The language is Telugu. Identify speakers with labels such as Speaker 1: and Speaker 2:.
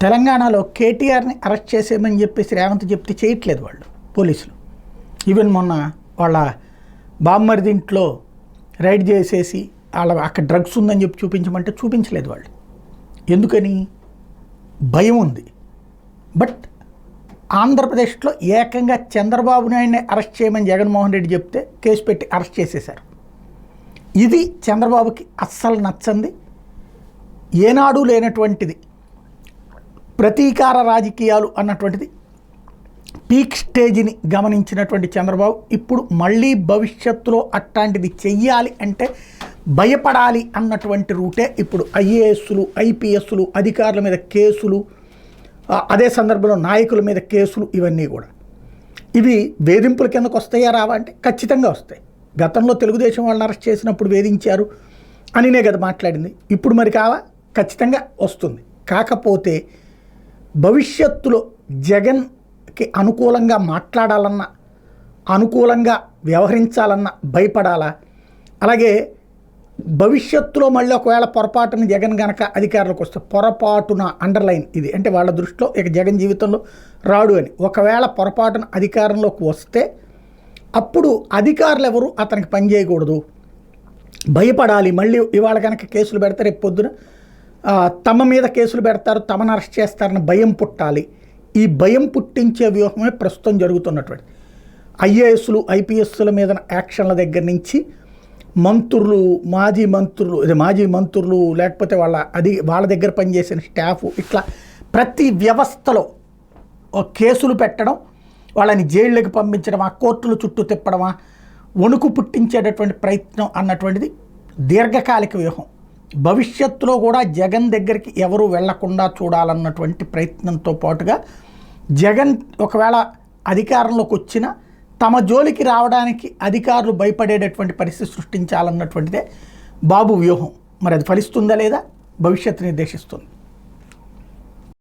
Speaker 1: తెలంగాణలో కేటీఆర్ని అరెస్ట్ చేసేయమని చెప్పేసి రేవంత్ చెప్తే చేయట్లేదు వాళ్ళు పోలీసులు. ఈవెన్ మొన్న వాళ్ళ బామ్మరిది ఇంట్లో రైడ్ చేసేసి వాళ్ళ అక్కడ డ్రగ్స్ ఉందని చెప్పి చూపించమంటే చూపించలేదు వాళ్ళు. ఎందుకని? భయం ఉంది. బట్ ఆంధ్రప్రదేశ్లో ఏకంగా చంద్రబాబు నాయుడిని అరెస్ట్ చేయమని జగన్మోహన్ రెడ్డి చెప్తే కేసు పెట్టి అరెస్ట్ చేసేశారు. ఇది చంద్రబాబుకి అస్సలు నచ్చంది, ఏనాడు లేనటువంటిది. ప్రతీకార రాజకీయాలు అన్నటువంటిది పీక్ స్టేజ్ని గమనించినటువంటి చంద్రబాబు ఇప్పుడు మళ్ళీ భవిష్యత్తులో అట్లాంటిది చెయ్యాలి అంటే భయపడాలి అన్నటువంటి రూటే ఇప్పుడు ఐఏఎస్లు, ఐపీఎస్లు, అధికారుల మీద కేసులు, అదే సందర్భంలో నాయకుల మీద కేసులు, ఇవన్నీ కూడా ఇవి వేధింపుల కిందకు వస్తాయా రావా అంటే ఖచ్చితంగా వస్తాయి. గతంలో తెలుగుదేశం వాళ్ళని అరెస్ట్ చేసినప్పుడు వేధించారు అనినే కదా మాట్లాడింది. ఇప్పుడు మరి కావా? ఖచ్చితంగా వస్తుంది. కాకపోతే భవిష్యత్తులో జగన్కి అనుకూలంగా మాట్లాడాలన్నా, అనుకూలంగా వ్యవహరించాలన్నా భయపడాలా? అలాగే భవిష్యత్తులో మళ్ళీ ఒకవేళ పొరపాటున జగన్ గనక అధికారులకు వస్తే, పొరపాటున అండర్లైన్ ఇది అంటే వాళ్ళ దృష్టిలో ఇక జగన్ జీవితంలో రాడు అని, ఒకవేళ పొరపాటున అధికారంలోకి వస్తే అప్పుడు అధికారులు ఎవరు అతనికి పని చేయకూడదు, భయపడాలి. మళ్ళీ ఇవాళ కనుక కేసులు పెడితే రేపు పొద్దున తమ మీద కేసులు పెడతారు, తమను అరెస్ట్ చేస్తారని భయం పుట్టాలి. ఈ భయం పుట్టించే వ్యూహమే ప్రస్తుతం జరుగుతున్నటువంటి ఐఏఎస్లు, ఐపీఎస్ల మీద యాక్షన్ల దగ్గర నుంచి మంత్రులు, మాజీ మంత్రులు లేకపోతే వాళ్ళ దగ్గర పనిచేసిన స్టాఫ్, ఇట్లా ప్రతి వ్యవస్థలో కేసులు పెట్టడం, వాళ్ళని జైళ్ళకి పంపించడమా, కోర్టుల చుట్టూ తిప్పడమా, వణుకు పుట్టించేటటువంటి ప్రయత్నం అన్నటువంటిది దీర్ఘకాలిక వ్యూహం. భవిష్యత్తులో కూడా జగన్ దగ్గరికి ఎవరు వెళ్లకుండా చూడాలన్నటువంటి ప్రయత్నంతో పాటుగా జగన్ ఒకవేళ అధికారంలోకి వచ్చినా తమ జోలికి రావడానికి అధికారులు భయపడేటటువంటి పరిస్థితి సృష్టించాలన్నటువంటిదే బాబు వ్యూహం. మరి అది ఫలిస్తుందా లేదా భవిష్యత్తు నిర్దేశిస్తుంది.